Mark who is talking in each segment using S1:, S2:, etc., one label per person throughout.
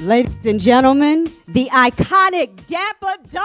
S1: Ladies and gentlemen, the iconic Dapper Dan.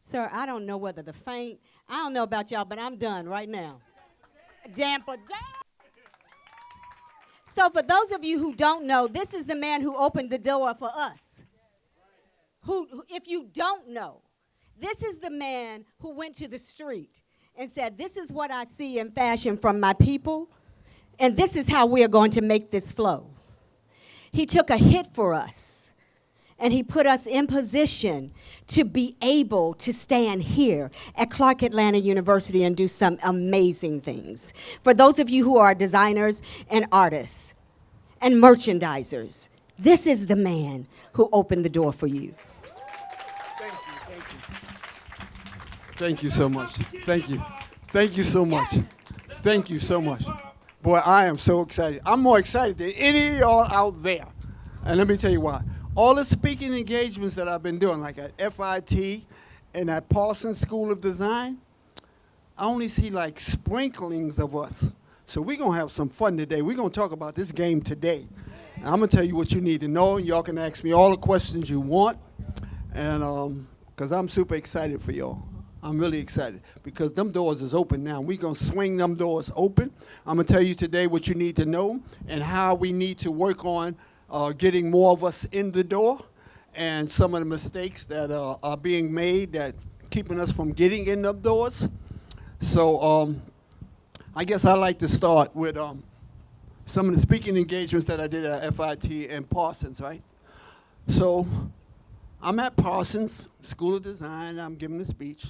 S1: Sir, I don't know whether to faint. I don't know about y'all, but I'm done right now. Dapper Dan. So for those of you who don't know, this is the man who opened the door for us. If you don't know, this is the man who went to the street and said, this is what I see in fashion from my people, and this is how we are going to make this flow. He took a hit for us. And he put us in position to be able to stand here at Clark Atlanta University and do some amazing things. For those of you who are designers and artists and merchandisers, this is the man who opened the door for you.
S2: Thank you so much. Thank you. Thank you so much. Thank you so much. Boy, I am so excited. I'm more excited than any of y'all out there. And let me tell you why. All the speaking engagements that I've been doing, like at FIT and at Parsons School of Design, I only see like sprinklings of us. So we're going to have some fun today. We're going to talk about this game today. And I'm going to tell you what you need to know. Y'all can ask me all the questions you want. And because I'm super excited for y'all. I'm really excited because them doors is open now. We're going to swing them doors open. I'm going to tell you today what you need to know and how we need to work on getting more of us in the door, and some of the mistakes that are being made that keeping us from getting in the doors. So I guess I'd like to start with some of the speaking engagements that I did at FIT and Parsons, right? So I'm at Parsons School of Design, I'm giving a speech.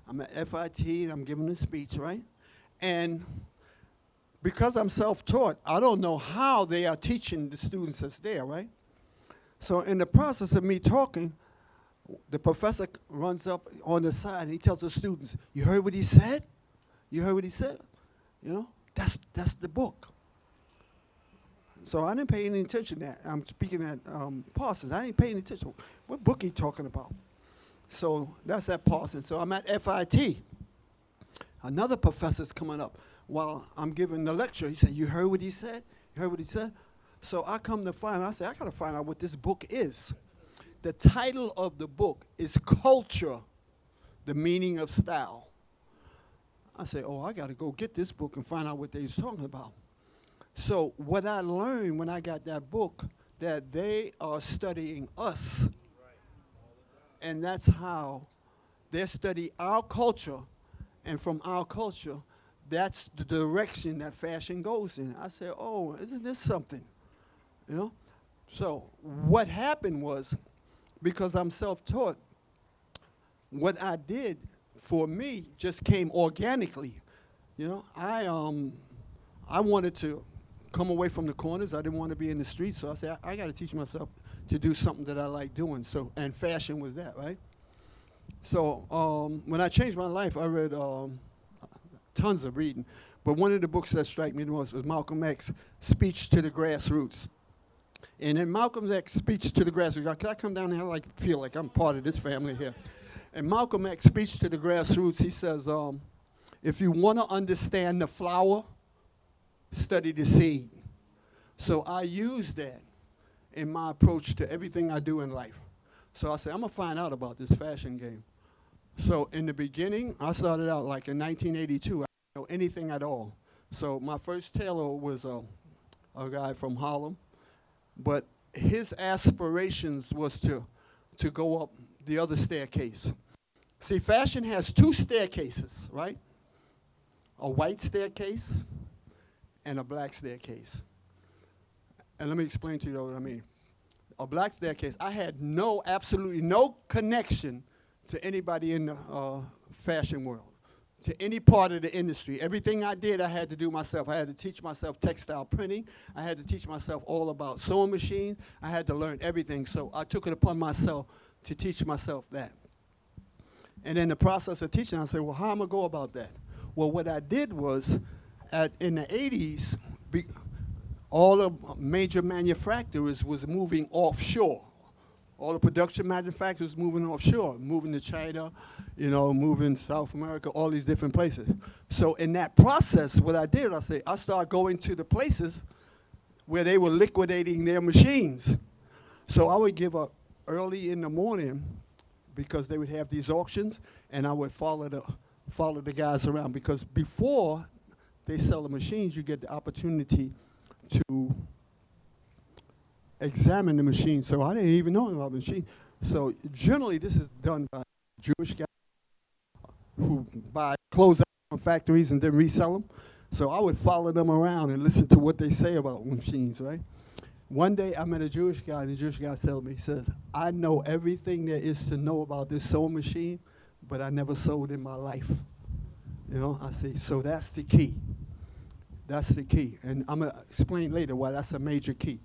S2: I'm at FIT and I'm giving a speech, right? And because I'm self-taught, I don't know how they are teaching the students that's there, right? So in the process of me talking, the professor runs up on the side and he tells the students, you heard what he said? You heard what he said? You know, that's the book. So I didn't pay any attention to that. I'm speaking at Parsons. I didn't pay any attention. What book he talking about? So that's at Parsons. So I'm at FIT. Another professor's coming up while I'm giving the lecture. He said, you heard what he said? You heard what he said? So I come to find out, I said, I got to find out what this book is. The title of the book is Culture, the Meaning of Style. I said, oh, I got to go get this book and find out what they was talking about. So what I learned when I got that book, that they are studying us. And that's how they study our culture, and from our culture, that's the direction that fashion goes in. I said, oh, isn't this something? You know? So what happened was, because I'm self-taught, what I did for me just came organically. You know, I wanted to come away from the corners. I didn't want to be in the streets, so I said, I got to teach myself to do something that I like doing. So, and fashion was that, right? So when I changed my life, I read tons of reading, but one of the books that struck me the most was Malcolm X's Speech to the Grassroots. And in Malcolm X's Speech to the Grassroots, can I come down here? I like feel like I'm part of this family here. In Malcolm X's Speech to the Grassroots, he says, if you want to understand the flower, study the seed. So I use that in my approach to everything I do in life. So I said, I'm going to find out about this fashion game. So in the beginning, I started out like in 1982. I didn't know anything at all. So my first tailor was a guy from Harlem. But his aspirations was to go up the other staircase. See, fashion has two staircases, right? A white staircase and a black staircase. And let me explain to you what I mean. A black staircase, I had absolutely no connection to anybody in the fashion world, to any part of the industry. Everything I did, I had to do myself. I had to teach myself textile printing. I had to teach myself all about sewing machines. I had to learn everything. So I took it upon myself to teach myself that. And in the process of teaching, I said, well, how am I going to go about that? Well, what I did was, in the 80s, all the major manufacturers was moving offshore. All the production manufacturers moving offshore, moving to China, moving South America, all these different places. So in that process, what I did, I started going to the places where they were liquidating their machines. So I would give up early in the morning because they would have these auctions, and I would follow the guys around, because before they sell the machines, you get the opportunity to examine the machine. So I didn't even know about the machine. So generally this is done by Jewish guys who buy clothes out from factories and then resell them. So I would follow them around and listen to what they say about machines, right? One day I met a Jewish guy, and the Jewish guy told me, he says, I know everything there is to know about this sewing machine, but I never sewed in my life. I say, so that's the key. That's the key. And I'm going to explain later why that's a major key.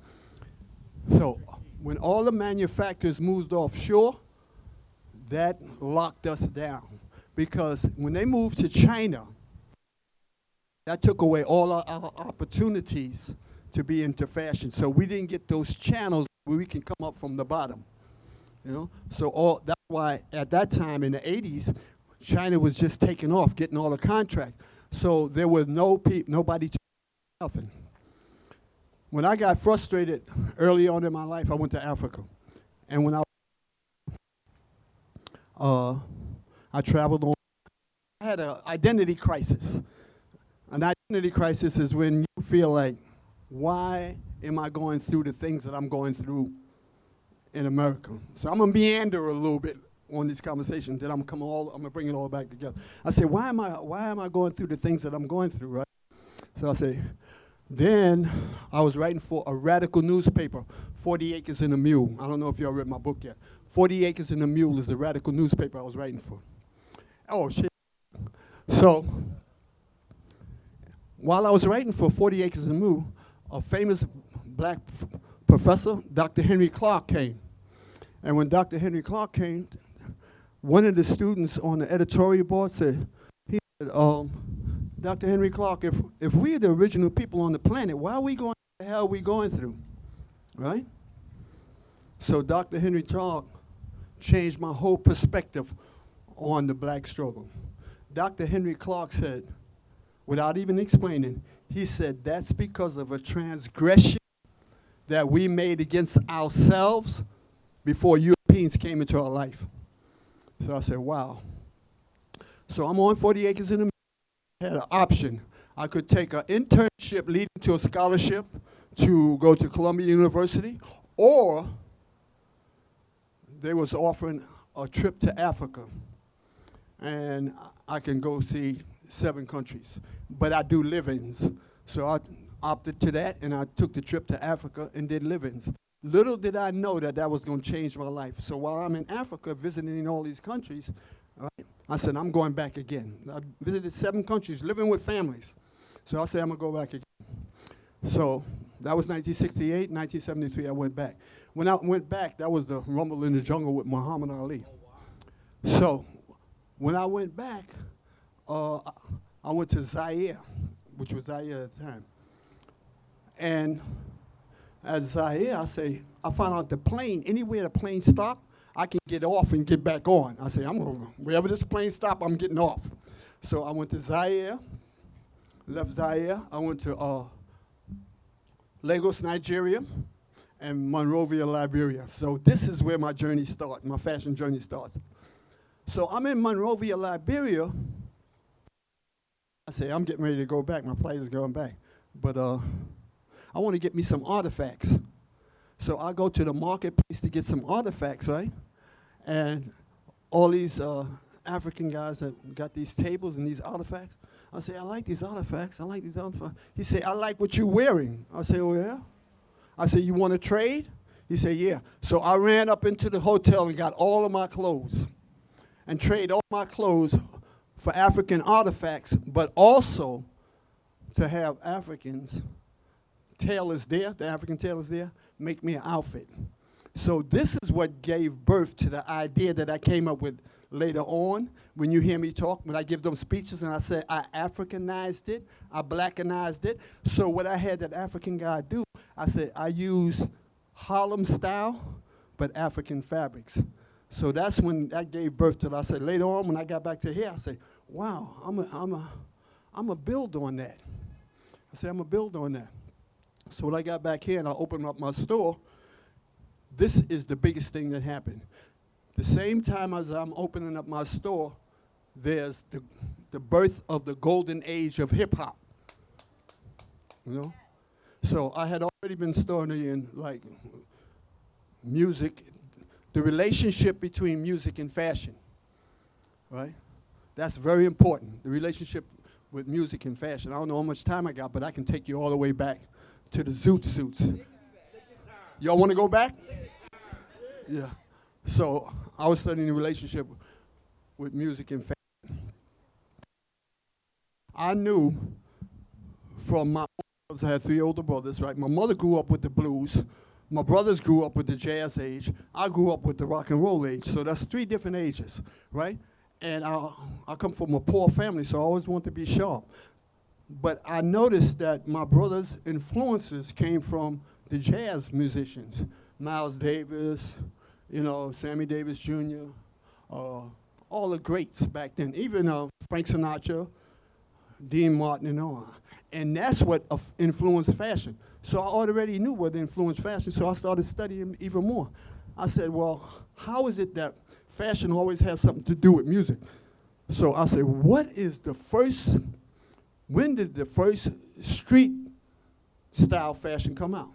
S2: So when all the manufacturers moved offshore, that locked us down. Because when they moved to China, that took away all our opportunities to be into fashion. So we didn't get those channels where we can come up from the bottom. So that's why at that time in the 80s, China was just taking off, getting all the contracts. So there was nobody to nothing. When I got frustrated early on in my life, I went to Africa. And when I traveled on, I had an identity crisis. An identity crisis is when you feel like, why am I going through the things that I'm going through in America? So I'm gonna meander a little bit on this conversation, then I'm gonna bring it all back together. I say, why am I going through the things that I'm going through, right? So I say, then I was writing for a radical newspaper, 40 Acres and a Mule. I don't know if y'all read my book yet. 40 Acres and a Mule is the radical newspaper I was writing for. Oh, shit. So while I was writing for 40 Acres and a Mule, a famous black professor, Dr. Henry Clark, came. And when Dr. Henry Clark came, one of the students on the editorial board said, Dr. Henry Clark, if we're the original people on the planet, why are we going, the hell are we going through, right? So Dr. Henry Clark changed my whole perspective on the black struggle. Dr. Henry Clark said, without even explaining, he said, that's because of a transgression that we made against ourselves before Europeans came into our life. So I said, wow. So I'm on 40 Acres in the Mule. I had an option. I could take an internship leading to a scholarship to go to Columbia University, or they was offering a trip to Africa. And I can go see 7 countries. But I do live-ins. So I opted to that, and I took the trip to Africa and did live-ins. Little did I know that was going to change my life. So while I'm in Africa visiting all these countries, right, I said, I'm going back again. I visited 7 countries, living with families. So I said, I'm going to go back again. So that was 1968, 1973, I went back. When I went back, that was the Rumble in the Jungle with Muhammad Ali. Oh, wow. So when I went back, I went to Zaire, which was Zaire at the time. And at Zaire, I found out the plane, anywhere the plane stopped, I can get off and get back on. I say, wherever this plane stopped, I'm getting off. So I went to Zaire, left Zaire. I went to Lagos, Nigeria, and Monrovia, Liberia. So this is where my journey starts, my fashion journey starts. So I'm in Monrovia, Liberia. I say, I'm getting ready to go back. My flight is going back. But I want to get me some artifacts. So I go to the marketplace to get some artifacts, right? And all these African guys that got these tables and these artifacts, I say, I like these artifacts. I like these artifacts. He said, I like what you're wearing. I say, oh, yeah? I said, you want to trade? He said, yeah. So I ran up into the hotel and got all of my clothes and traded all my clothes for African artifacts, but also to have Africans, tailors there, the African tailors there, make me an outfit. So this is what gave birth to the idea that I came up with later on, when you hear me talk, when I give them speeches and I say I Africanized it, I Blackanized it. So what I had that African guy do, I said I use Harlem style, but African fabrics. So that's when that gave birth to it. I said later on, when I got back to here, I said, wow, I'm a build on that. I said, I'm a build on that. So when I got back here and I opened up my store, this is the biggest thing that happened. The same time as I'm opening up my store, there's the birth of the golden age of hip hop. You know? So I had already been studying like music, the relationship between music and fashion, right? That's very important, the relationship with music and fashion. I don't know how much time I got, but I can take you all the way back to the zoot suits. Y'all want to go back? Yeah. So I was studying the relationship with music and fashion. I knew from my brothers, I had 3 older brothers, right? My mother grew up with the blues. My brothers grew up with the jazz age. I grew up with the rock and roll age. So that's 3 different ages, right? And I come from a poor family, so I always wanted to be sharp. But I noticed that my brother's influences came from the jazz musicians, Miles Davis, you know, Sammy Davis Jr., all the greats back then, even Frank Sinatra, Dean Martin, and on. And that's what influenced fashion. So I already knew what influenced fashion, so I started studying even more. I said, well, how is it that fashion always has something to do with music? So I said, when did the first street style fashion come out?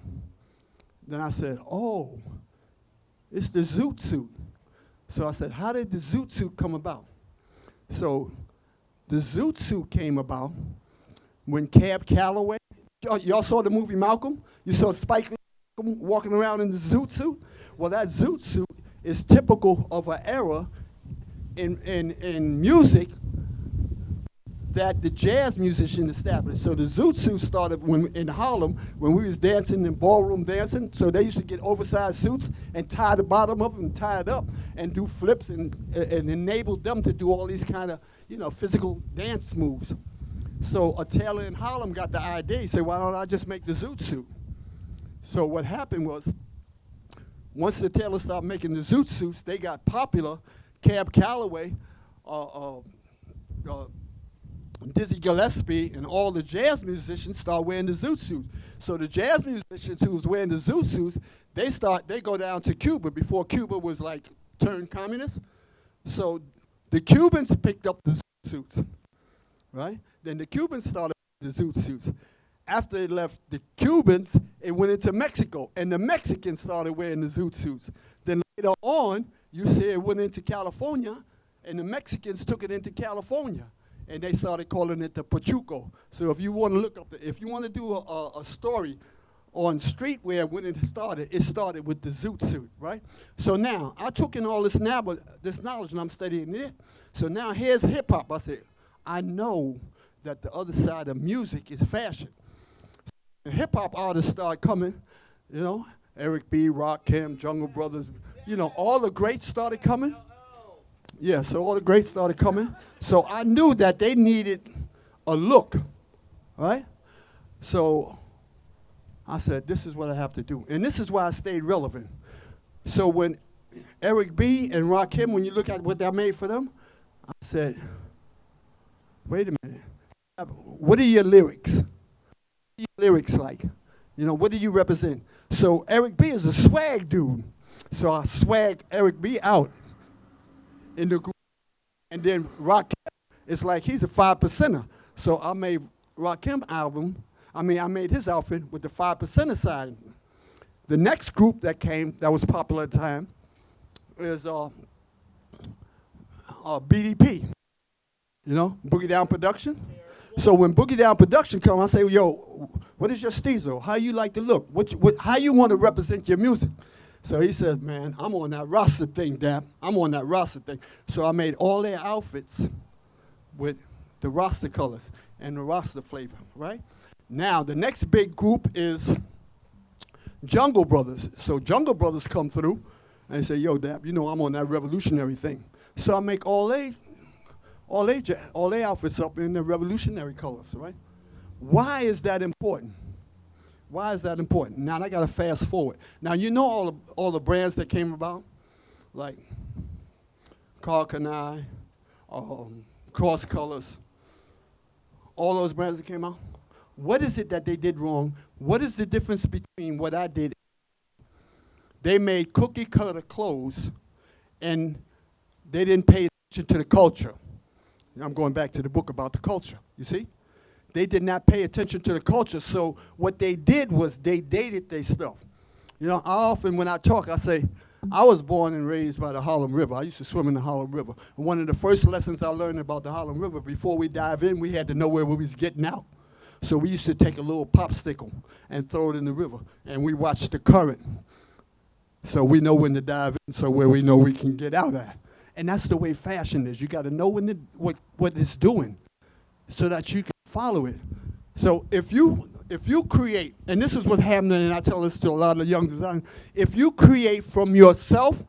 S2: Then I said, oh, it's the zoot suit. So I said, how did the zoot suit come about? So the zoot suit came about when Cab Calloway, y'all saw the movie Malcolm? You saw Spike Lee walking around in the zoot suit? Well, that zoot suit is typical of an era in music that the jazz musician established. So the zoot suit started in Harlem when we was dancing in ballroom dancing. So they used to get oversized suits and tie the bottom of them, tie it up, and do flips and enable them to do all these kind of, you know, physical dance moves. So a tailor in Harlem got the idea. He said, why don't I just make the zoot suit? So what happened was, once the tailors started making the zoot suits, they got popular. Cab Calloway, Dizzy Gillespie, and all the jazz musicians start wearing the zoot suits. So the jazz musicians who was wearing the zoot suits, they go down to Cuba before Cuba was like turned communist. So the Cubans picked up the zoot suits, right? Then the Cubans started the zoot suits. After it left the Cubans, it went into Mexico, and the Mexicans started wearing the zoot suits. Then later on, you see it went into California, and the Mexicans took it into California, and they started calling it the Pachuco. So if you want to look up, if you want to do a story on streetwear when it started with the zoot suit, right? So now, I took in all this knowledge, and I'm studying it. So now here's hip hop. I said, I know that the other side of music is fashion. So hip hop artists started coming, you know, Eric B., Rakim, Jungle Brothers, you know, all the greats started coming. Yeah, so all the greats started coming. So I knew that they needed a look, right? So I said, this is what I have to do. And this is why I stayed relevant. So when Eric B. and Rakim, when you look at what I made for them, I said, wait a minute. What are your lyrics? What are your lyrics like? You know, what do you represent? So Eric B. is a swag dude. So I swag Eric B. out in the group. And then Rakim, it's like he's a 5%er. So I made Rakim I made his outfit with the 5%er side. The next group that came, that was popular at the time, is BDP. You know, Boogie Down Production. So when Boogie Down Production come, I say, yo, what is your steezo? How you like to look? How you want to represent your music? So he said, man, I'm on that roster thing, Dap. I'm on that roster thing. So I made all their outfits with the roster colors and the roster flavor, right? Now, the next big group is Jungle Brothers. So Jungle Brothers come through and say, yo, Dap, you know I'm on that revolutionary thing. So I make all A outfits up in the revolutionary colors, right? Why is that important? Why is that important? Now I got to fast forward. Now you know all the brands that came about, like Carl Canai, Cross Colors, all those brands that came out. What is it that they did wrong? What is the difference between what I did? They made cookie cutter clothes, and they didn't pay attention to the culture. I'm going back to the book about the culture, you see? They did not pay attention to the culture, so what they did was they dated their stuff. You know, I often, when I talk, I say, I was born and raised by the Harlem River. I used to swim in the Harlem River. And one of the first lessons I learned about the Harlem River, before we dive in, we had to know where we was getting out. So we used to take a little popsicle and throw it in the river, and we watched the current. So we know when to dive in, so where we know we can get out at. And that's the way fashion is. You got to know what it's doing so that you can follow it. So if you create, and this is what's happening, and I tell this to a lot of young designers, if you create from yourself,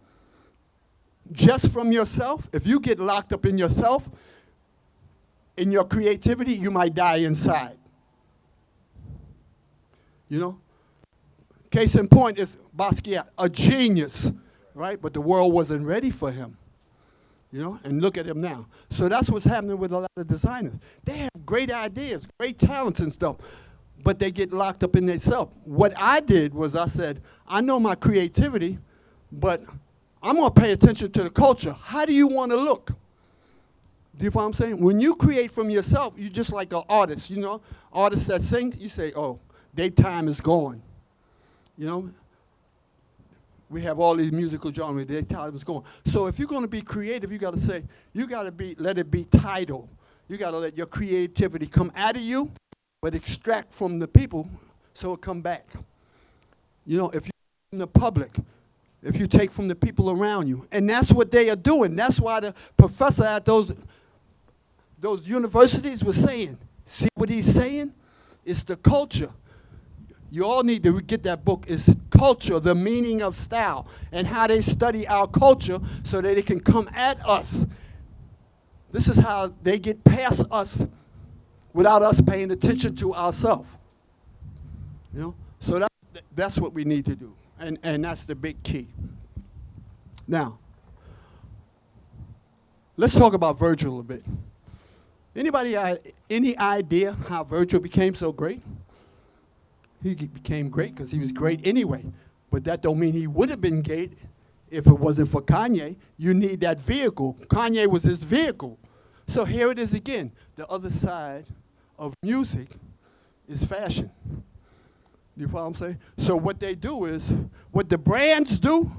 S2: just from yourself, if you get locked up in yourself, in your creativity, you might die inside. You know? Case in point is Basquiat, a genius, right? But the world wasn't ready for him. You know, and look at him now. So that's what's happening with a lot of designers. They have great ideas, great talents and stuff, but they get locked up in themselves. What I did was I said, I know my creativity, but I'm going to pay attention to the culture. How do you want to look? Do you follow what I'm saying? When you create from yourself, you're just like an artist, you know? Artists that sing, you say, oh, their time is gone. You know? We have all these musical genres, their time is gone. So if you're going to be creative, you got to say, you got to let it be tidal. You got to let your creativity come out of you, but extract from the people so it come back. You know, if you're in the public, if you take from the people around you. And that's what they are doing. That's why the professor at those universities was saying, see what he's saying? It's the culture. You all need to get that book. It's Culture, the Meaning of Style, and how they study our culture so that it can come at us. This is how they get past us without us paying attention to ourselves. You know? So that's what we need to do, and that's the big key. Now, let's talk about Virgil a bit. Anybody any idea how Virgil became so great? He became great because he was great anyway. But that don't mean he would have been great if it wasn't for Kanye. You need that vehicle. Kanye was his vehicle. So here it is again. The other side of music is fashion. You follow what I'm saying? So what they do is, what the brands do,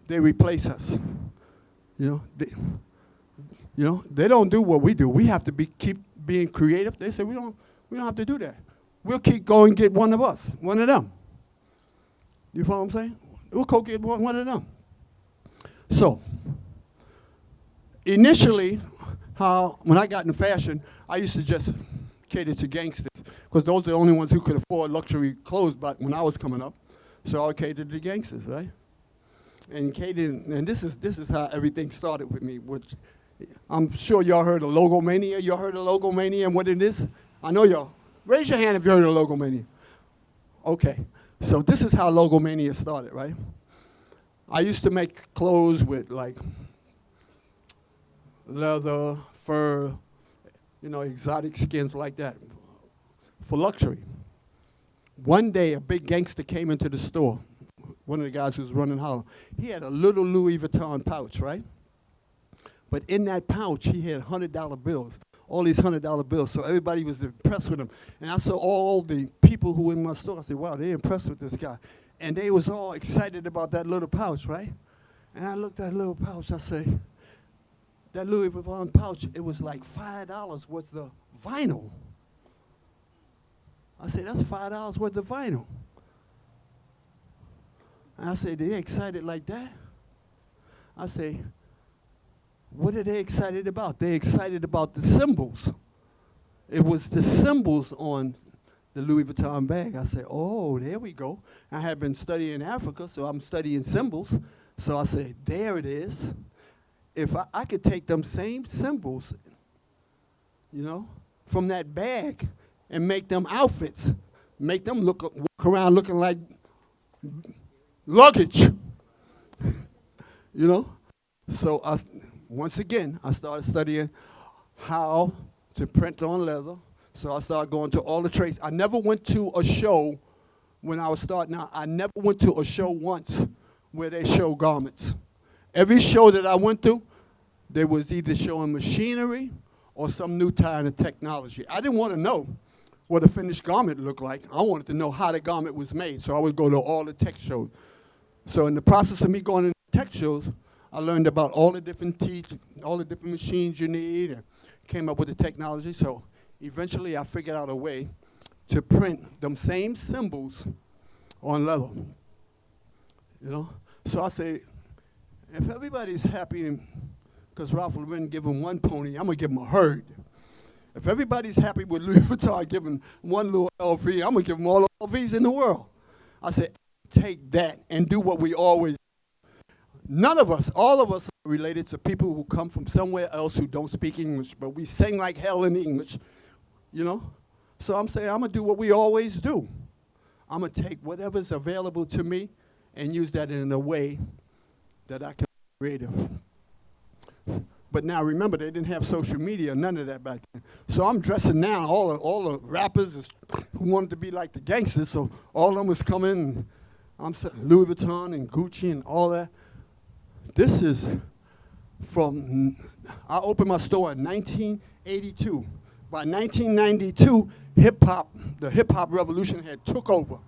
S2: they replace us. You know, they don't do what we do. We have to keep being creative. They say we don't have to do that. We'll keep going and get one of them. You follow what I'm saying? We'll go get one of them. So, initially, when I got into fashion, I used to just cater to gangsters, because those are the only ones who could afford luxury clothes back when I was coming up. So I catered to gangsters, right? And this is how everything started with me, which I'm sure y'all heard of Logomania. Y'all heard of Logomania and what it is? I know y'all. Raise your hand if you heard of Logomania. Okay, so this is how Logomania started, right? I used to make clothes with like leather, fur, you know, exotic skins like that for luxury. One day, a big gangster came into the store, one of the guys who was running Harlem. He had a little Louis Vuitton pouch, right? But in that pouch, he had $100 bills. All these $100 bills, so everybody was impressed with him. And I saw all the people who were in my store. I said, wow, they're impressed with this guy. And they was all excited about that little pouch, right? And I looked at that little pouch, I say, that Louis Vuitton pouch, it was like $5 worth of vinyl. I said, that's $5 worth of vinyl. And I said, they're excited like that? I say, what are they excited about? They're excited about the symbols. It was the symbols on the Louis Vuitton bag. I said, oh, there we go. I had been studying Africa, so I'm studying symbols. So I said, there it is. if I could take them same symbols, from that bag and make them outfits, make them walk around looking like luggage, So once again, I started studying how to print on leather. So I started going to all the trades. I never went to a show when I was starting out. I never went to a show once where they show garments. Every show that I went to, they was either showing machinery or some new kind of technology. I didn't want to know what a finished garment looked like. I wanted to know how the garment was made, so I would go to all the tech shows. So in the process of me going to tech shows, I learned about all the different machines you need, and came up with the technology. So eventually I figured out a way to print them same symbols on leather. So I say, if everybody's happy, because Ralph Lauren give them one pony, I'm gonna give them a herd. If everybody's happy with Louis Vuitton giving one little LV, I'm gonna give them all the LVs in the world. I said, take that and do what we always do. None of us, all of us are related to people who come from somewhere else who don't speak English, but we sing like hell in English, So I'm saying I'm gonna do what we always do. I'm gonna take whatever's available to me and use that in a way that I can be creative. But now remember, they didn't have social media, none of that back then. So I'm dressing now, all the rappers who wanted to be like the gangsters, so all of them was coming, and I'm Louis Vuitton and Gucci and all that. This is I opened my store in 1982. By 1992, the hip-hop revolution had took over,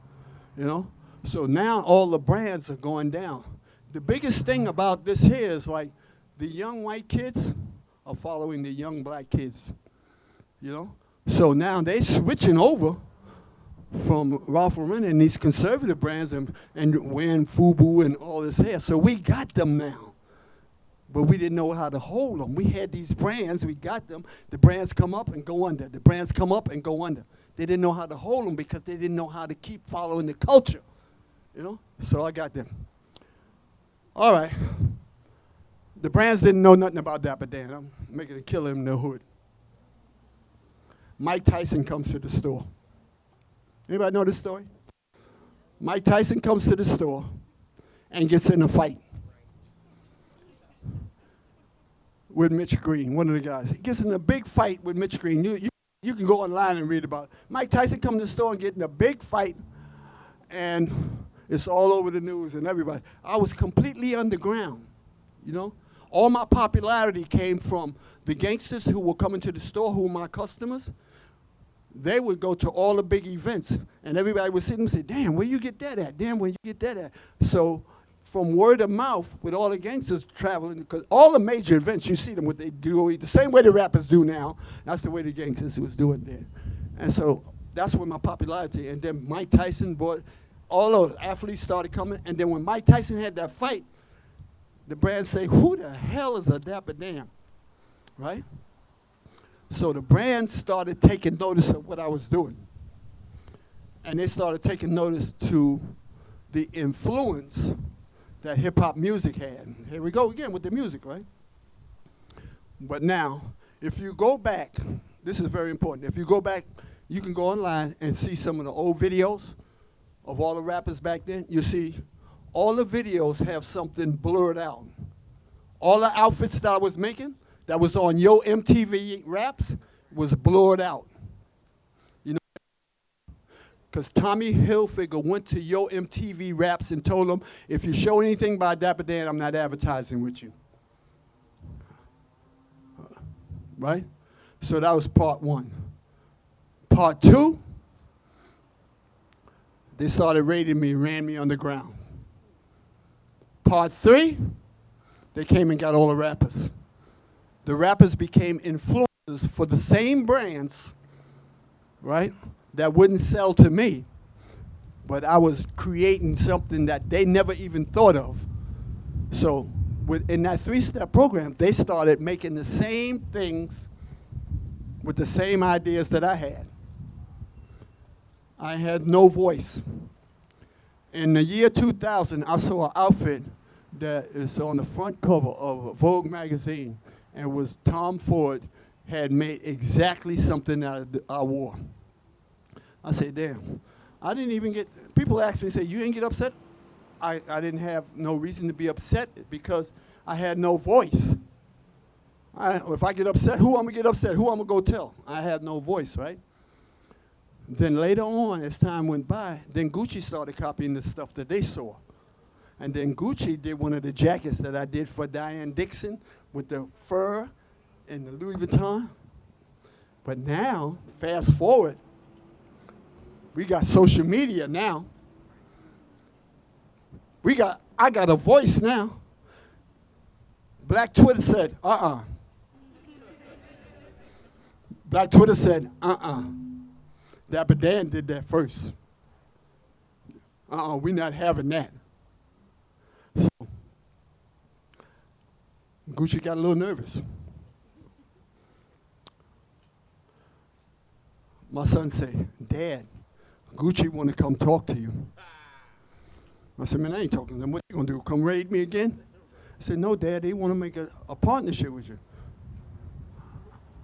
S2: So now all the brands are going down. The biggest thing about this here is like the young white kids are following the young black kids, So now they switching over from Ralph Lauren and these conservative brands and wearing FUBU and all this here. So we got them now, but we didn't know how to hold them. We had these brands, we got them. The brands come up and go under. The brands come up and go under. They didn't know how to hold them because they didn't know how to keep following the culture, So I got them. All right. The brands didn't know nothing about Dapper Dan. I'm making a killer in the hood. Mike Tyson comes to the store. Anybody know this story? Mike Tyson comes to the store and gets in a fight with Mitch Green, one of the guys. He gets in a big fight with Mitch Green. You can go online and read about it. Mike Tyson comes to the store and gets in a big fight, and it's all over the news and everybody. I was completely underground, All my popularity came from the gangsters who were coming to the store, who were my customers. They would go to all the big events, and everybody would sit and say, damn, where you get that at? Damn, where you get that at? So from word of mouth, with all the gangsters traveling, because all the major events, you see them, what they do, the same way the rappers do now, that's the way the gangsters was doing there. And so that's where my popularity, and then Mike Tyson bought, all those athletes started coming, and then when Mike Tyson had that fight, the brands say, who the hell is a Dapper Dan, right? So the brands started taking notice of what I was doing. And they started taking notice to the influence that hip-hop music had. Here we go again with the music, right? But now, if you go back, this is very important. If you go back, you can go online and see some of the old videos of all the rappers back then. You see, all the videos have something blurred out. All the outfits that I was making, that was on Yo MTV Raps, was blurred out. Because Tommy Hilfiger went to Yo MTV Raps and told them, if you show anything by Dapper Dan, I'm not advertising with you. Right? So that was part one. Part two, they started raiding me, ran me underground. Part three, they came and got all the rappers. The rappers became influencers for the same brands, right, that wouldn't sell to me, but I was creating something that they never even thought of. So in that three-step program, they started making the same things with the same ideas that I had. I had no voice. In the year 2000, I saw an outfit that is on the front cover of Vogue magazine, and was Tom Ford had made exactly something that I wore. I said, damn. I didn't even get, people ask me, say, you didn't get upset? I didn't have no reason to be upset because I had no voice. If I get upset, who I'm gonna get upset? Who I'm gonna go tell? I had no voice, right? Then later on, as time went by, then Gucci started copying the stuff that they saw. And then Gucci did one of the jackets that I did for Diane Dixon with the fur and the Louis Vuitton. But now, fast forward, we got social media now. I got a voice now. Black Twitter said, Black Twitter said, Dapper Dan did that first. We're not having that. So, Gucci got a little nervous. My son said, Dad, Gucci want to come talk to you. I said, man, I ain't talking to them. What you gonna do, come raid me again? I said, no, Dad, they want to make a partnership with you.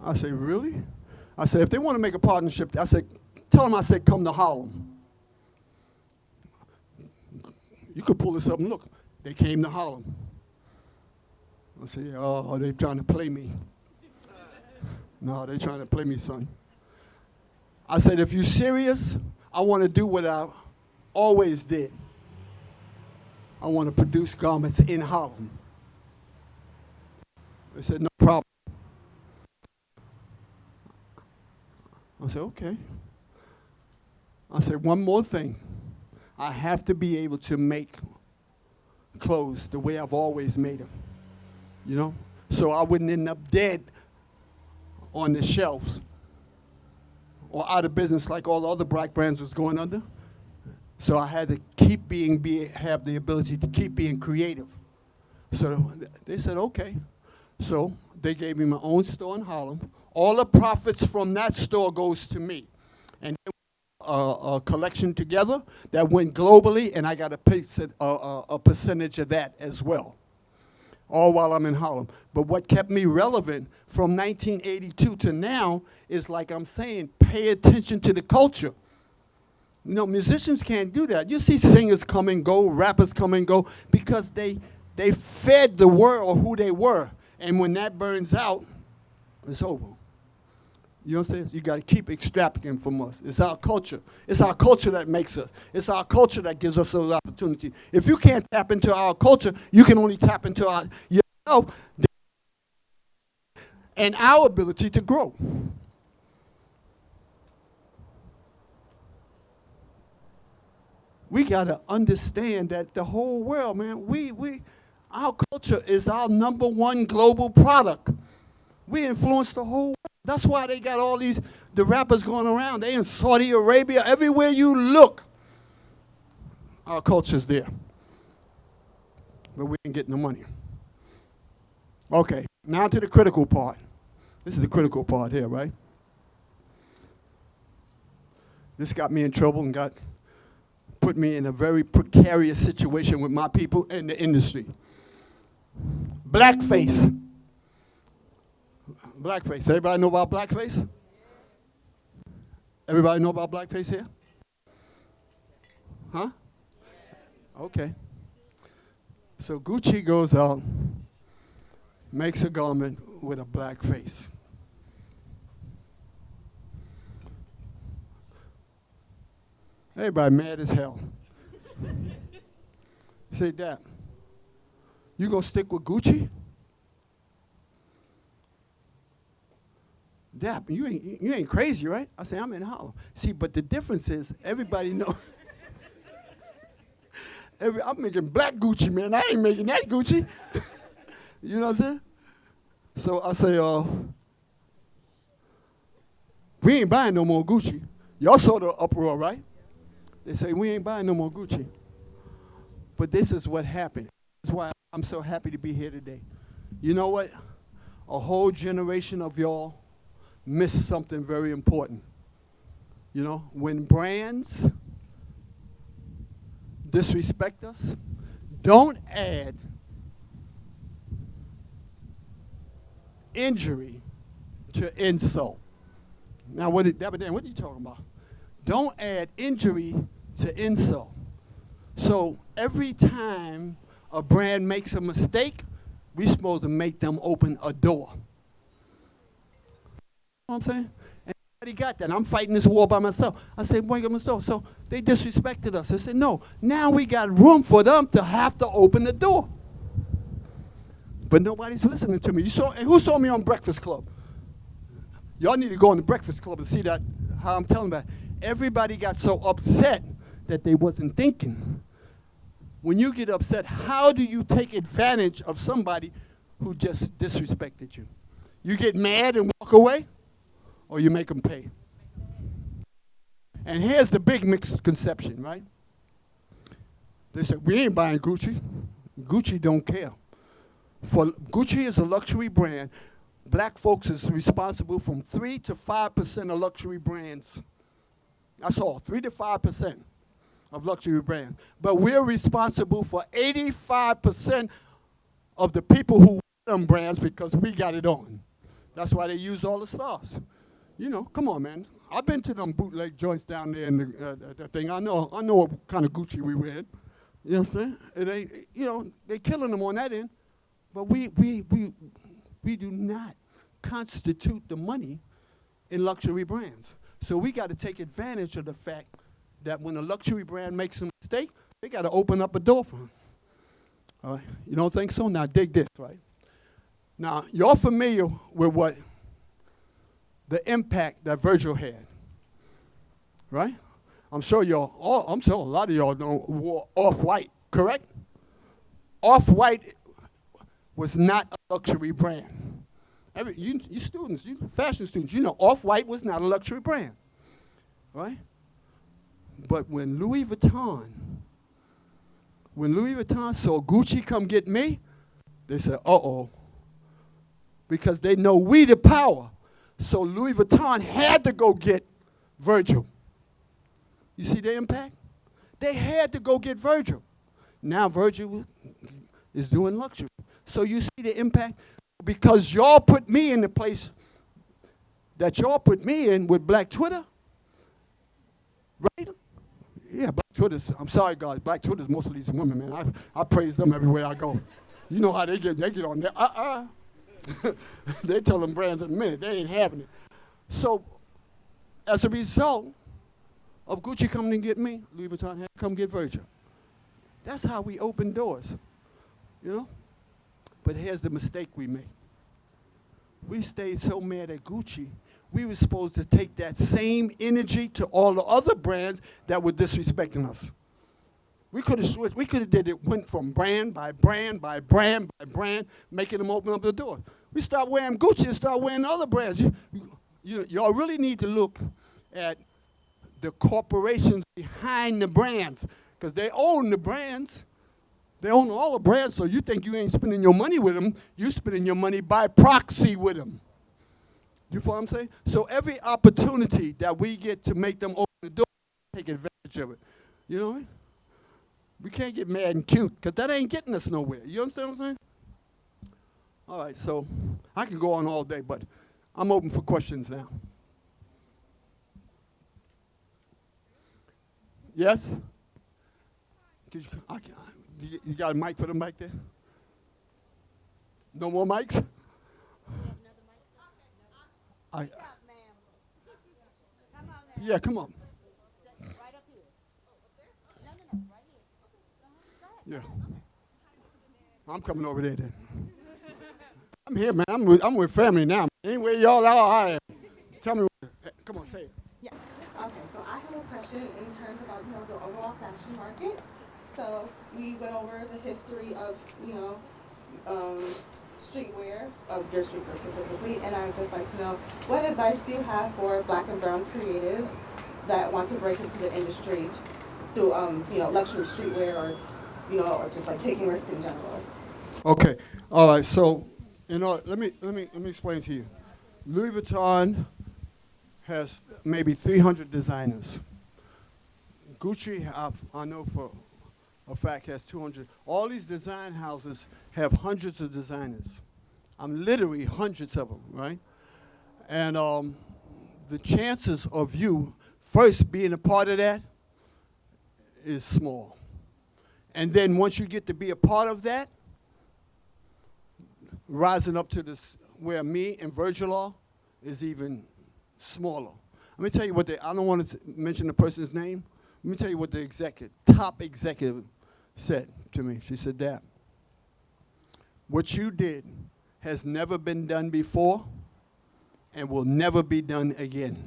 S2: I said, really? I said, if they want to make a partnership, I said, tell them I said, come to Harlem. You could pull this up and look. They came to Harlem. I said, oh, they trying to play me. No, they trying to play me, son. I said, if you're serious, I want to do what I always did. I want to produce garments in Harlem. They said, no problem. I said, okay. I said, one more thing. I have to be able to make clothes the way I've always made them, you know? So I wouldn't end up dead on the shelves or out of business like all the other black brands was going under. So I had to keep have the ability to keep being creative. So they said, okay. So they gave me my own store in Harlem. All the profits from that store goes to me. And a collection together that went globally, and I got a percentage of that as well, all while I'm in Harlem. But what kept me relevant from 1982 to now is, like I'm saying, pay attention to the culture. You know, musicians can't do that. You see singers come and go, rappers come and go, because they fed the world who they were. And when that burns out, it's over. You know what I'm saying? You got to keep extracting from us. It's our culture. It's our culture that makes us. It's our culture that gives us those opportunities. If you can't tap into our culture, you can only tap into yourself and our ability to grow. We got to understand that the whole world, man, our culture is our #1 global product. We influence the whole world. That's why they got all the rappers going around. They in Saudi Arabia. Everywhere you look, our culture's there. But we ain't getting the money. Okay, now to the critical part. This is the critical part here, right? This got me in trouble and put me in a very precarious situation with my people in the industry. Blackface. Blackface. Everybody know about blackface? Everybody know about blackface here? Huh? Okay. So Gucci goes out, makes a garment with a black face. Everybody mad as hell. Say, Dap, you gonna stick with Gucci? Dap, you ain't crazy, right? I say, I'm in Harlem. See, but the difference is everybody know. I'm making black Gucci, man. I ain't making that Gucci. You know what I'm saying? So I say, we ain't buying no more Gucci. Y'all saw the uproar, right? They say, we ain't buying no more Gucci. But this is what happened. That's why I'm so happy to be here today. You know what? A whole generation of y'all missed something very important. You know, when brands disrespect us, don't add injury to insult. Now, Dapper Dan, what are you talking about? Don't add injury to insult. So every time a brand makes a mistake, we're supposed to make them open a door. You know what I'm saying? And everybody got that. I'm fighting this war by myself. I said, wait a minute, so they disrespected us. I said, no, now we got room for them to have to open the door. But nobody's listening to me. Who saw me on Breakfast Club? Y'all need to go on the Breakfast Club and see that, how I'm telling about it. Everybody got so upset that they wasn't thinking. When you get upset, how do you take advantage of somebody who just disrespected you? You get mad and walk away, or you make them pay? And here's the big misconception, right? They say, we ain't buying Gucci. Gucci don't care. For Gucci is a luxury brand. Black folks is responsible from 3 to 5% of luxury brands. That's all, 3 to 5% of luxury brands. But we're responsible for 85% of the people who wear them brands because we got it on. That's why they use all the stars. You know, come on, man. I've been to them bootleg joints down there in the thing. I know what kind of Gucci we wear. You know what I'm saying? It ain't, you know, they killing them on that end. But we do not constitute the money in luxury brands. So we got to take advantage of the fact that when a luxury brand makes a mistake, they got to open up a door for them. All right? You don't think so? Now dig this, right? Now, you're familiar with what the impact that Virgil had, right? I'm sure a lot of y'all know wore Off-White, correct? Off-White was not a luxury brand. You students, you fashion students, you know Off-White was not a luxury brand, right? But when Louis Vuitton saw Gucci come get me, they said, uh-oh, because they know we the power. So Louis Vuitton had to go get Virgil. You see the impact? They had to go get Virgil. Now Virgil is doing luxury. So you see the impact? Because y'all put me in the place that y'all put me in with Black Twitter, right? Yeah, Black Twitter's, I'm sorry, guys, Black Twitter's most of these women, man. I praise them everywhere I go. You know how they get on there. They tell them brands in a minute, they ain't having it. So as a result of Gucci coming to get me, Louis Vuitton had to come get Virgil. That's how we open doors, you know? But here's the mistake we make. We stayed so mad at Gucci, we were supposed to take that same energy to all the other brands that were disrespecting us. We could have switched. We could have did it, went from brand by brand by brand by brand, making them open up the door. We stopped wearing Gucci and start wearing other brands. Y'all really need to look at the corporations behind the brands, because they own the brands. They own all the brands, so you think you ain't spending your money with them. You spending your money by proxy with them. You follow what I'm saying? So every opportunity that we get to make them open the door, take advantage of it. You know what I mean? We can't get mad and cute, because that ain't getting us nowhere. You understand what I'm saying? All right, so I can go on all day, but I'm open for questions now. Yes? You got a mic for them back there? No more mics? Yeah, come on. Yeah. I'm coming over there then. I'm here, man. I'm with family now. Anyway, y'all are, I am. Tell me, come on, say it.
S3: Yes. Okay, so I have a question in terms about, the overall fashion market. So we went over the history of, streetwear, of your streetwear specifically, and I would just like to know, what advice do you have for Black and brown creatives that want to break into the industry through, luxury streetwear or just like taking risk in general?
S2: Okay, all right. So, let me explain to you. Louis Vuitton has maybe 300 designers. Gucci, I know for a fact, has 200. All these design houses have hundreds of designers. I'm literally hundreds of them, right? And the chances of you first being a part of that is small. And then once you get to be a part of that, rising up to this where me and Virgil are is even smaller. Let me tell you what I don't want to mention the person's name. Let me tell you what the top executive said to me. She said, Dad, what you did has never been done before and will never be done again.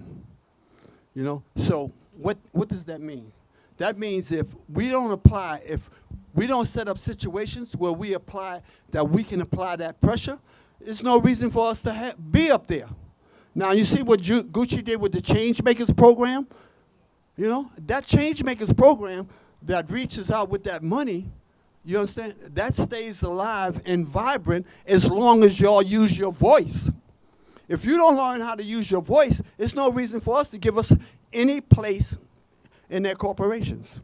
S2: You know, so what does that mean? That means if we don't set up situations where we can apply that pressure, there's no reason for us to be up there. Now, you see what Gucci did with the Change Makers program? You know, that Change Makers program that reaches out with that money, you understand, that stays alive and vibrant as long as y'all use your voice. If you don't learn how to use your voice, there's no reason for us to give us any place in their corporations.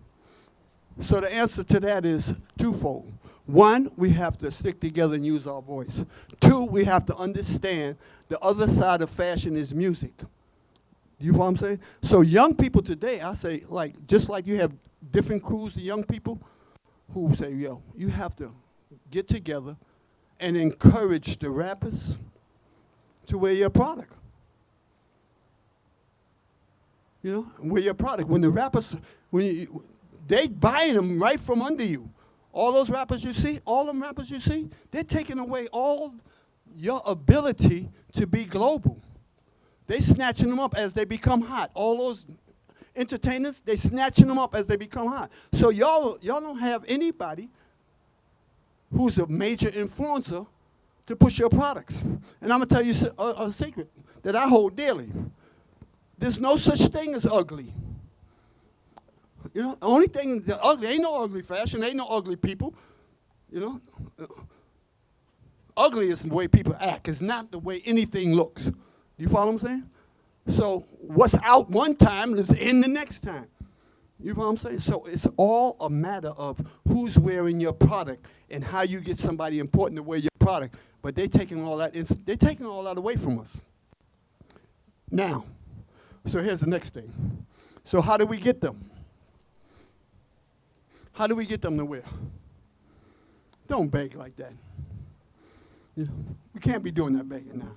S2: So the answer to that is twofold. One, we have to stick together and use our voice. Two, we have to understand the other side of fashion is music. You know what I'm saying? So young people today, I say, just like you have different crews of young people who say, yo, you have to get together and encourage the rappers to wear your product. You know, wear your product. When the rappers, they buying them right from under you. All those rappers you see, they're taking away all your ability to be global. They snatching them up as they become hot. All those entertainers, they snatching them up as they become hot. So y'all don't have anybody who's a major influencer to push your products. And I'm gonna tell you a secret that I hold dearly. There's no such thing as ugly. You know, the only thing that's ugly, ain't no ugly fashion, ain't no ugly people. You know, ugly is the way people act. It's not the way anything looks. You follow what I'm saying? So what's out one time is in the next time. You know what I'm saying? So it's all a matter of who's wearing your product and how you get somebody important to wear your product. But they're taking all that away from us. Now, so here's the next thing. So how do we get them? How do we get them to wear? Don't beg like that. You know, we can't be doing that begging now.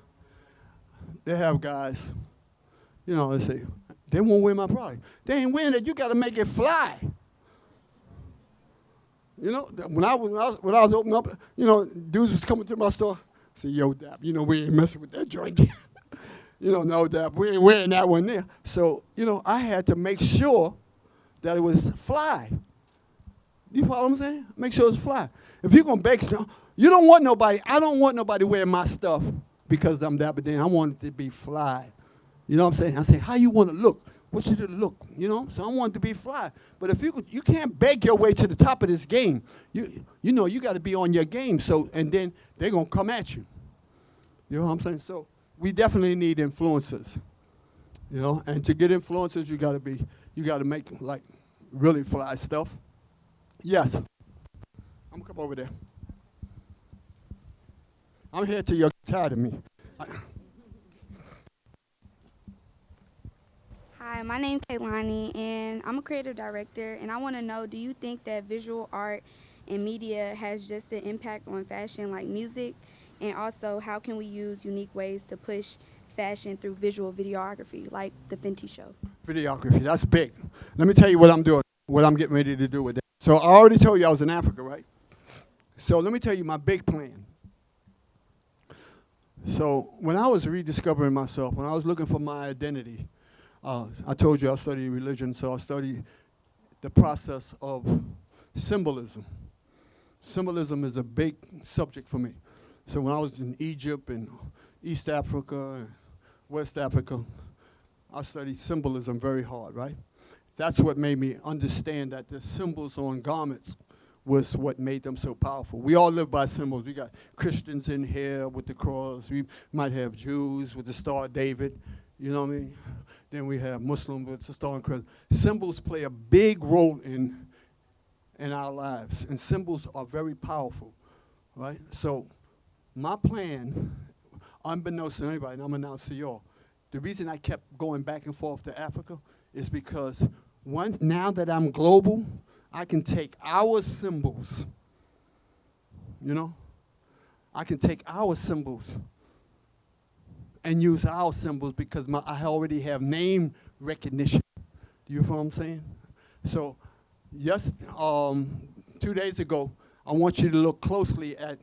S2: They have guys, you know, they say, they won't wear my product. They ain't wearing it, you got to make it fly. You know, when I was opening up, you know, dudes was coming to my store, say, yo, Dap, you know, we ain't messing with that joint. You know, no, Dap, we ain't wearing that one there. So, you know, I had to make sure that it was fly. You follow what I'm saying? Make sure it's fly. If you're going to beg stuff, I don't want nobody wearing my stuff because I'm Dapper Dan. I want it to be fly. You know what I'm saying? I say, how you want to look? What should it look? You know? So I want it to be fly. But if you can't beg your way to the top of this game. You know, you got to be on your game. So, and then they're going to come at you. You know what I'm saying? So we definitely need influencers. You know? And to get influencers, you got to make, like, really fly stuff. Yes. I'm going to come over there. I'm here till you're tired of me.
S4: Hi, my name's Kaylani, and I'm a creative director, and I want to know, do you think that visual art and media has just an impact on fashion like music? And also, how can we use unique ways to push fashion through visual videography, like the Fenty show?
S2: Videography, that's big. Let me tell you what I'm doing, what I'm getting ready to do with that. So I already told you I was in Africa, right? So let me tell you my big plan. So when I was rediscovering myself, when I was looking for my identity, I told you I studied religion, so I studied the process of symbolism. Symbolism is a big subject for me. So when I was in Egypt and East Africa and West Africa, I studied symbolism very hard, right? That's what made me understand that the symbols on garments was what made them so powerful. We all live by symbols. We got Christians in here with the cross. We might have Jews with the Star of David. You know what I mean? Then we have Muslims with the Star and Crescent. Symbols play a big role in our lives, and symbols are very powerful, right? So My plan, unbeknownst to anybody, and I'm announcing to y'all, the reason I kept going back and forth to Africa is because now that I'm global, I can take our symbols, you know? I can take our symbols and use our symbols because I already have name recognition. Do you know what I'm saying? So, yes, 2 days ago, I want you to look closely at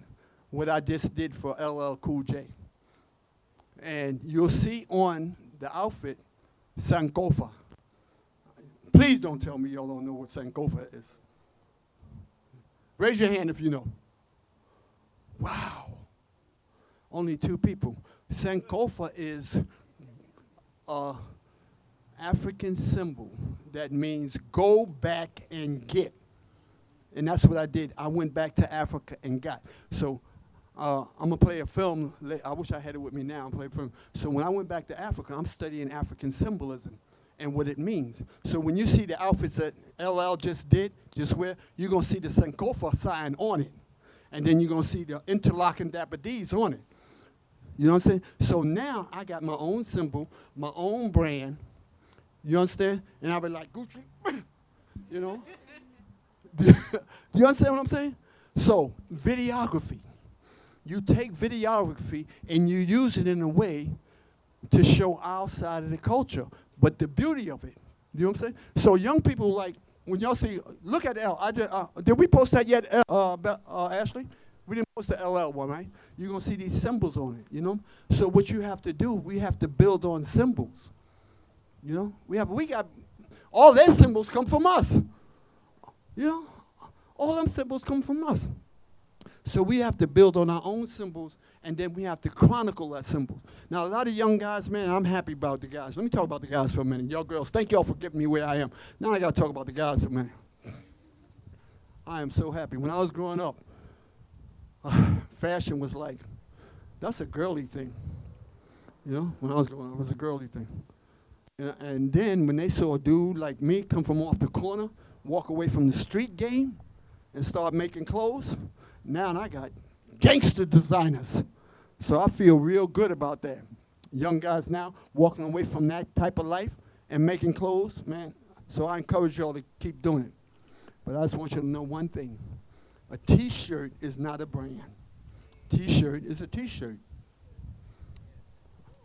S2: what I just did for LL Cool J. And you'll see on the outfit, Sankofa. Please don't tell me y'all don't know what Sankofa is. Raise your hand if you know. Wow. Only 2 people. Sankofa is an African symbol that means go back and get. And that's what I did. I went back to Africa and got. So I'm going to play a film. I wish I had it with me now. I'm playing a film. So when I went back to Africa, I'm studying African symbolism and what it means. So when you see the outfits that LL just did, just wear, you're going to see the Sankofa sign on it. And then you're going to see the interlocking Dapper D's on it. You know what I'm saying? So now I got my own symbol, my own brand. You understand? And I'll be like, Gucci, you know? Do you understand what I'm saying? So, videography. You take videography and you use it in a way to show our side of the culture, but the beauty of it. You know what I'm saying? So young people, like, when y'all see, look at L. Did we post that yet, Ashley? We didn't post the LL one, right? You're going to see these symbols on it, you know? So what you have to do, we have to build on symbols. You know? We got, all their symbols come from us. You know? All them symbols come from us. So we have to build on our own symbols, and then we have to chronicle that symbol. Now, a lot of young guys, man, I'm happy about the guys. Let me talk about the guys for a minute. Y'all girls, thank y'all for getting me where I am. Now I got to talk about the guys for a minute. I am so happy. When I was growing up, fashion was like, that's a girly thing. You know, when I was growing up, it was a girly thing. And then when they saw a dude like me come from off the corner, walk away from the street game, and start making clothes, now I got gangster designers. So I feel real good about that. Young guys now walking away from that type of life and making clothes, man. So I encourage y'all to keep doing it. But I just want you to know one thing. A T-shirt is not a brand. T-shirt is a T-shirt.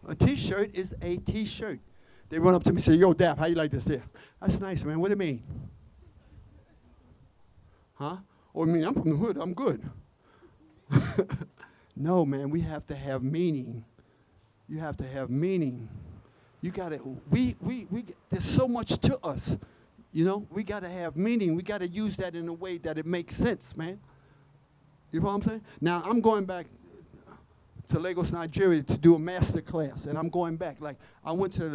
S2: A T-shirt is a T-shirt. They run up to me and say, yo, Dap, how you like this? Yeah. That's nice, man. What do you mean? Huh? Oh, I mean, I'm from the hood. I'm good. No, man, we have to have meaning. You have to have meaning. You got to, there's so much to us. You know, we got to have meaning. We got to use that in a way that it makes sense, man. You know what I'm saying? Now, I'm going back to Lagos, Nigeria to do a master class, and I'm going back. Like, I went to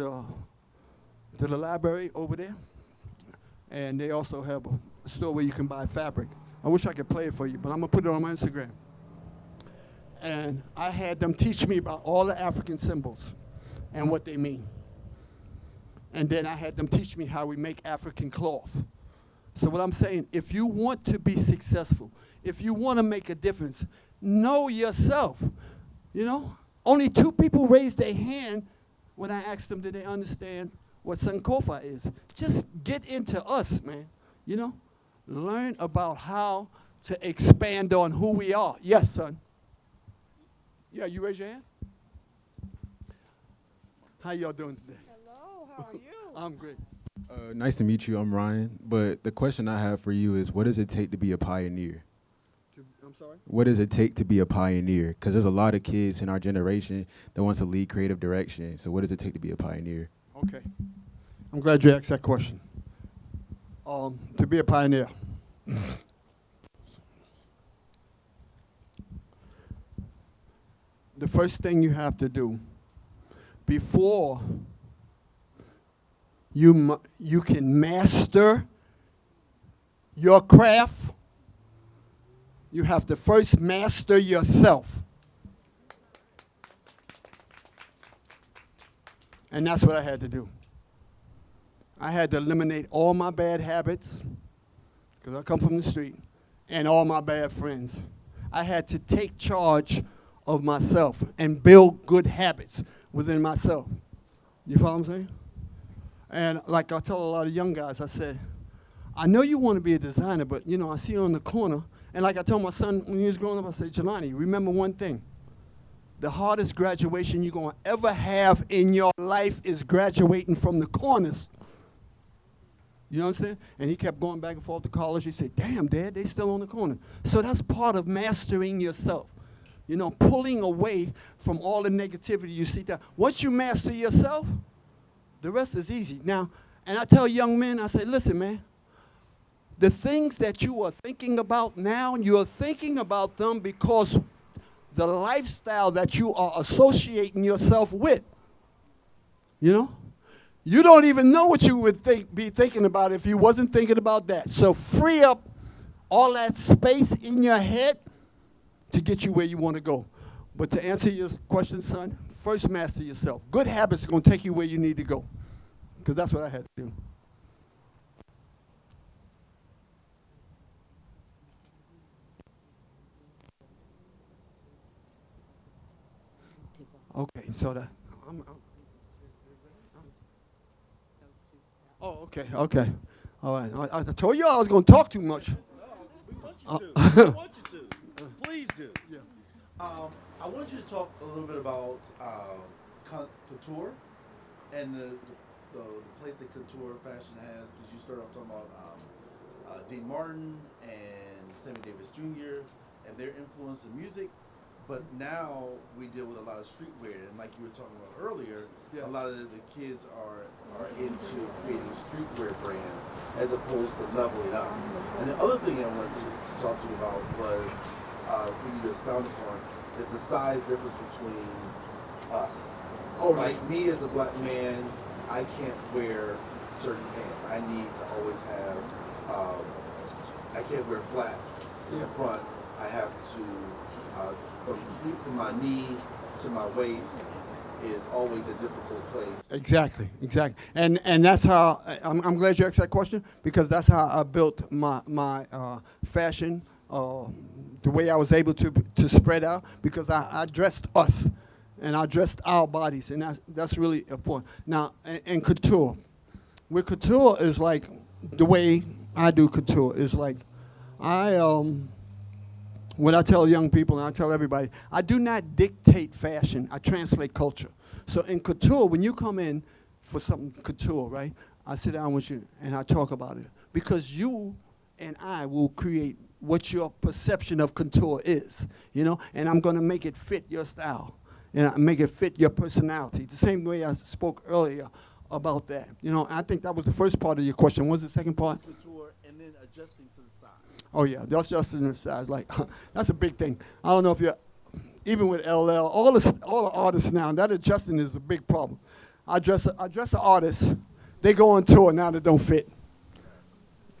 S2: the library over there, and they also have a store where you can buy fabric. I wish I could play it for you, but I'm going to put it on my Instagram. And I had them teach me about all the African symbols and what they mean. And then I had them teach me how we make African cloth. So what I'm saying, if you want to be successful, if you want to make a difference, know yourself. You know, only 2 people raised their hand when I asked them, did they understand what Sankofa is? Just get into us, man. You know, learn about how to expand on who we are. Yes, son. Yeah, you raise your hand. How y'all doing today?
S5: Hello, how are you?
S2: I'm great.
S5: Nice to meet you. I'm Ryan. But the question I have for you is, what does it take to be a pioneer?
S2: I'm sorry?
S5: What does it take to be a pioneer? Because there's a lot of kids in our generation that wants to lead creative direction. So what does it take to be a pioneer?
S2: Okay. I'm glad you asked that question. To be a pioneer. The first thing you have to do before you can master your craft, you have to first master yourself. And that's what I had to do. I had to eliminate all my bad habits, because I come from the street, and all my bad friends. I had to take charge of myself and build good habits within myself. You follow what I'm saying? And like I tell a lot of young guys, I said, I know you want to be a designer, but you know, I see you on the corner. And like I told my son when he was growing up, I said, Jelani, remember one thing. The hardest graduation you're going to ever have in your life is graduating from the corners. You know what I'm saying? And he kept going back and forth to college. He said, damn, Dad, they still on the corner. So that's part of mastering yourself. You know, pulling away from all the negativity you see there. Once you master yourself, the rest is easy. Now, and I tell young men, I say, listen, man, the things that you are thinking about now, you're thinking about them because the lifestyle that you are associating yourself with, you know? You don't even know what you would be thinking about if you wasn't thinking about that. So free up all that space in your head to get you where you want to go. But to answer your question, son, first master yourself. Good habits are going to take you where you need to go, because that's what I had to do. Okay, so that oh, okay. All right. I told you I was going to talk too much.
S6: We want you to. We want you to. Please do.
S2: Yeah.
S6: I want you to talk a little bit about couture and the place that couture fashion has. Because you started off talking about Dean Martin and Sammy Davis Jr. and their influence in music. But now we deal with a lot of streetwear, and like you were talking about earlier,
S2: Yeah.
S6: a lot of the kids are into creating streetwear brands as opposed to leveling up. And the other thing I wanted to talk to you about was for you to expound upon is the size difference between us.
S2: Oh,
S6: like me as a black man, I can't wear certain pants. I need to always have. I can't wear flats in the front. I have to. From my knee to my waist is always a difficult place.
S2: Exactly. And that's how, I'm glad you asked that question, because that's how I built my fashion, the way I was able to spread out, because I dressed us, and I dressed our bodies, and that's really important. Now, and couture. With couture is like, the way I do couture is like, when I tell young people and I tell everybody, I do not dictate fashion, I translate culture. So in couture, when you come in for something couture, right, I sit down with you and I talk about it. Because you and I will create what your perception of couture is, you know, and I'm gonna make it fit your style, and make it fit your personality. The same way I spoke earlier about that. You know, I think that was the first part of your question. What was the second part?
S6: Couture and then adjusting to the size.
S2: Oh yeah, that's just in the size. Like that's a big thing. I don't know if you're even with LL, all the artists now. That adjusting is a big problem. I dress an artist. They go on tour now that don't fit.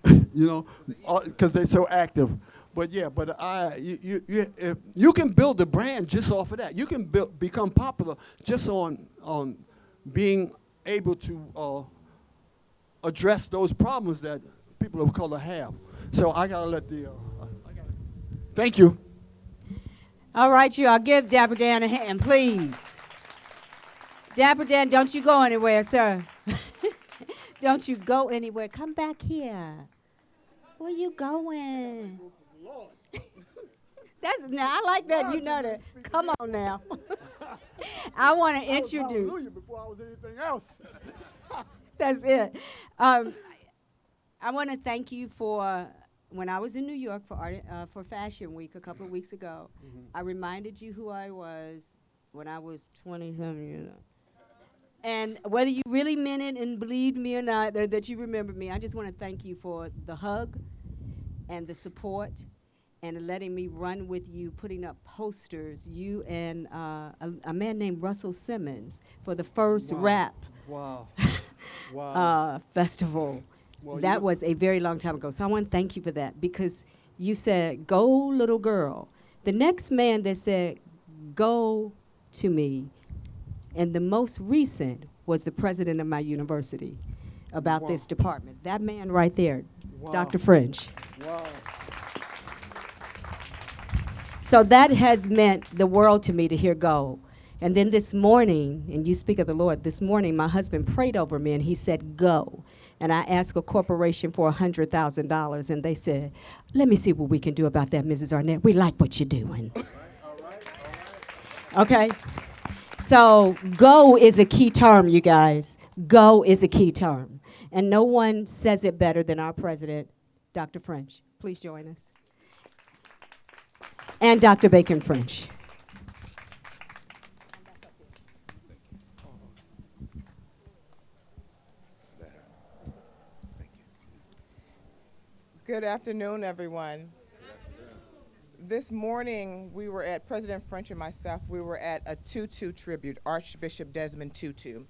S2: You know, because they're so active. But yeah, but you can build a brand just off of that. You can become popular just on being able to address those problems that people of color have. So I gotta let thank you.
S1: All right, you all, give Dapper Dan a hand, please. Dapper Dan, don't you go anywhere, sir. Don't you go anywhere. Come back here. Where you going? Now I like that. You know that. Come on now. I want to introduce.
S2: Hallelujah before I was anything else.
S1: That's it. I want to thank you for when I was in New York for Fashion Week a couple of weeks ago. I reminded you who I was when I was 20-something years old. And whether you really meant it and believed me or not, that you remember me, I just want to thank you for the hug and the support and letting me run with you, putting up posters, you and a man named Russell Simmons for the first rap festival.
S2: Well,
S1: that was a very long time ago. So I want to thank you for that, because you said, go, little girl. The next man that said, go to me, and the most recent was the president of my university about this department. That man right there, Dr. French.
S2: Wow.
S1: So that has meant the world to me to hear go. And then this morning, and you speak of the Lord, this morning my husband prayed over me and he said, go. And I asked a corporation for $100,000 and they said, let me see what we can do about that, Mrs. Arnett. We like what you're doing. Okay? So go is a key term, you guys. Go is a key term. And no one says it better than our president, Dr. French. Please join us. And Dr. Bacon French.
S7: Good afternoon, everyone. This morning, we were at, President French and myself, we were at a Tutu tribute, Archbishop Desmond Tutu,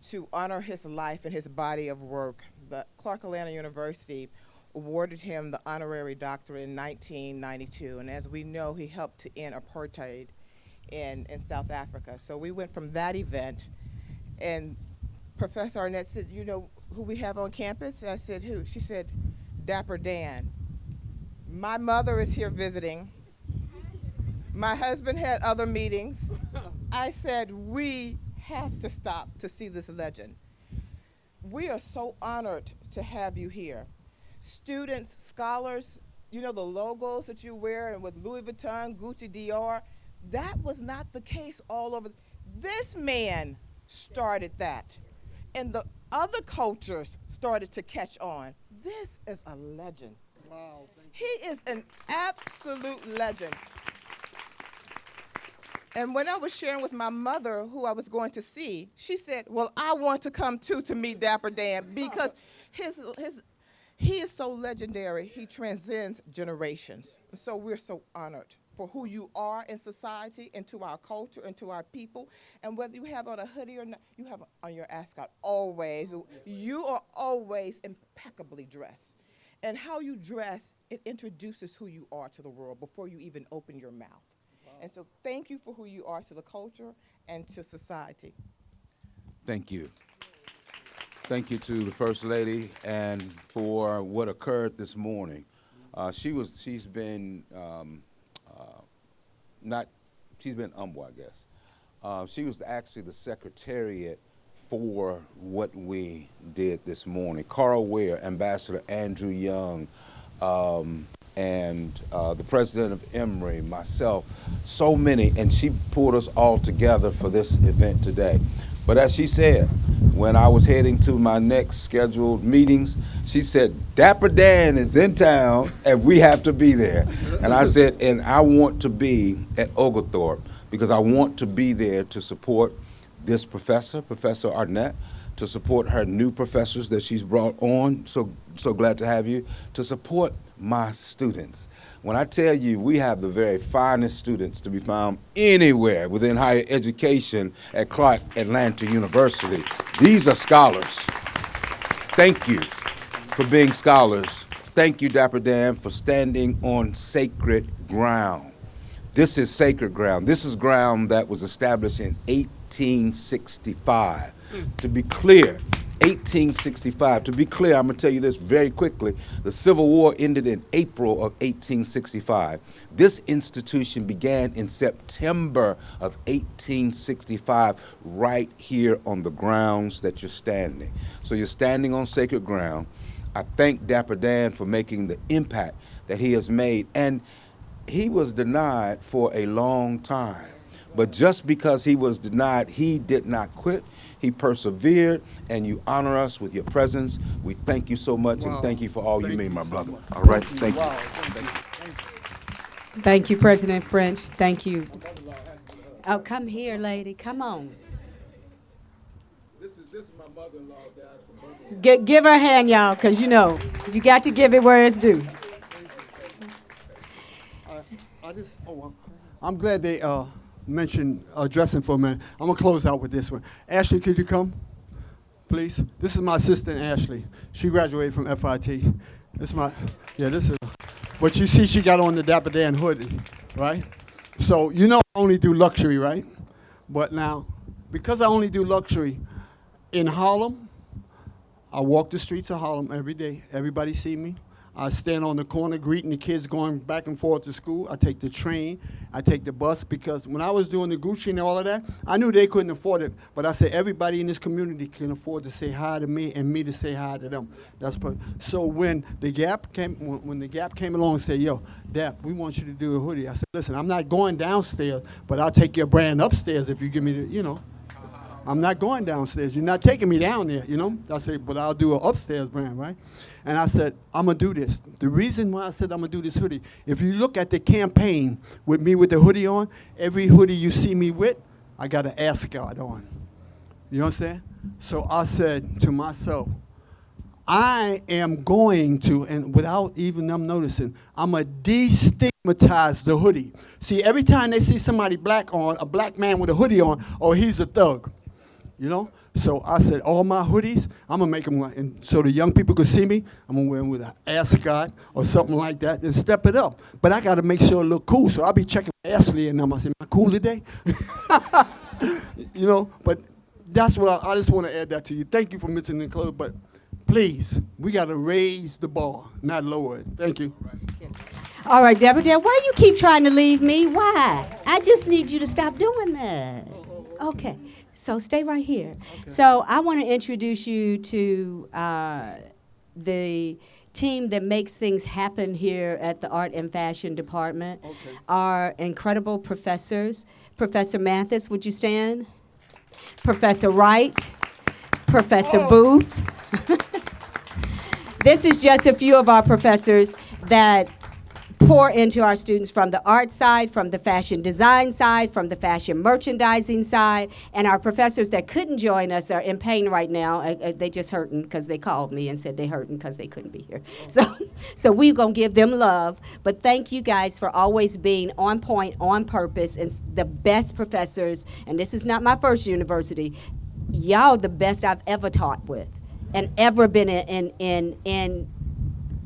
S7: to honor his life and his body of work. The Clark Atlanta University awarded him the honorary doctorate in 1992, and as we know, he helped to end apartheid in South Africa. So we went from that event, and Professor Arnett said, you know who we have on campus? I said, who? She said, Dapper Dan. My mother is here visiting. My husband had other meetings. I said, we have to stop to see this legend. We are so honored to have you here. Students, scholars, you know the logos that you wear and with Louis Vuitton, Gucci, Dior, that was not the case all over. This man started that. And the other cultures started to catch on. This is a legend.
S2: Wow.
S7: He is an absolute legend. And when I was sharing with my mother who I was going to see, she said, well, I want to come too to meet Dapper Dan because he is so legendary. He transcends generations. So we're so honored for who you are in society and to our culture and to our people. And whether you have on a hoodie or not, you have on your ascot always. You are always impeccably dressed. And how you dress, it introduces who you are to the world before you even open your mouth. Wow. And so thank you for who you are to the culture and to society.
S8: Thank you. Thank you to the First Lady and for what occurred this morning. She's been humble, I guess. She was actually the secretariat for what we did this morning. Carl Ware, Ambassador Andrew Young, and the president of Emory, myself, so many, and she pulled us all together for this event today. But as she said, when I was heading to my next scheduled meetings, she said, Dapper Dan is in town and we have to be there. And I said, and I want to be at Oglethorpe because I want to be there to support this professor, Professor Arnett, to support her new professors that she's brought on. So glad to have you. To support my students. When I tell you we have the very finest students to be found anywhere within higher education at Clark Atlanta University, these are scholars. Thank you for being scholars. Thank you, Dapper Dan, for standing on sacred ground. This is sacred ground. This is ground that was established in 1865. To be clear, 1865. To be clear, I'm going to tell you this very quickly. The Civil War ended in April of 1865. This institution began in September of 1865 right here on the grounds that you're standing. So you're standing on sacred ground. I thank Dapper Dan for making the impact that he has made. And he was denied for a long time. But just because he was denied, he did not quit. He persevered, and you honor us with your presence. We thank you so much, and thank you for all you mean, my brother. All right, thank you.
S1: Thank you, President French. Thank you. Oh, come here, lady. Come on.
S8: This is my mother-in-law.
S1: Give her a hand, y'all, because you know, you got to give it where it's due.
S2: I'm glad they mentioned dressing for a minute. I'm gonna close out with this one. Ashley, could you come, please? This is my assistant, Ashley. She graduated from FIT. This is. But you see, she got on the Dapper Dan hoodie, right? So you know I only do luxury, right? But now, because I only do luxury in Harlem, I walk the streets of Harlem every day. Everybody see me. I stand on the corner greeting the kids going back and forth to school. I take the train. I take the bus, because when I was doing the Gucci and all of that, I knew they couldn't afford it. But I said everybody in this community can afford to say hi to me and me to say hi to them. So when the Gap came along and said, yo, Dap, we want you to do a hoodie. I said, listen, I'm not going downstairs, but I'll take your brand upstairs if you give me the, I'm not going downstairs. You're not taking me down there, I said, but I'll do an upstairs brand, right? And I said, I'm going to do this. The reason why I said I'm going to do this hoodie, if you look at the campaign with me with the hoodie on, every hoodie you see me with, I got an ascot on. You understand? So I said to myself, I am going to, and without even them noticing, I'm going to destigmatize the hoodie. See, every time they see somebody black on, a black man with a hoodie on, oh, he's a thug. So I said, all my hoodies, I'm going to make them, and so the young people could see me, I'm going to wear them with an ascot or something like that and step it up. But I got to make sure it look cool, so I'll be checking Ashley and them. I say, am I cool today? But that's what I just want to add that to you. Thank you for mentioning the clothes, but please, we got to raise the bar, not lower it. Thank you.
S1: Yes. All right, Dapper Dan, why you keep trying to leave me? Why? I just need you to stop doing that. Okay. So stay right here. Okay. So I want to introduce you to the team that makes things happen here at the Art and Fashion Department. Okay. Our incredible professors. Professor Mathis, would you stand? Professor Wright. Professor Booth. This is just a few of our professors that pour into our students from the art side, from the fashion design side, from the fashion merchandising side, and our professors that couldn't join us are in pain right now. They just hurting because they called me and said they hurting because they couldn't be here. So we're going to give them love, but thank you guys for always being on point, on purpose, and the best professors, and this is not my first university, y'all the best I've ever taught with and ever been in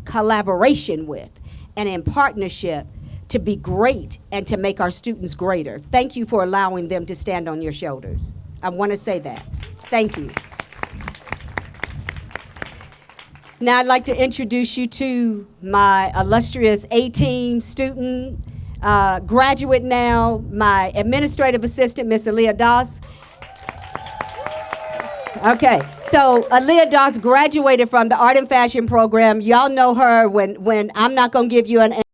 S1: collaboration with and in partnership to be great and to make our students greater. Thank you for allowing them to stand on your shoulders. I want to say that. Thank you. Now I'd like to introduce you to my illustrious A-team student, graduate now, my administrative assistant, Miss Aaliyah Doss. Okay, so Aaliyah Doss graduated from the Art and Fashion program. Y'all know her when I'm not going to give you an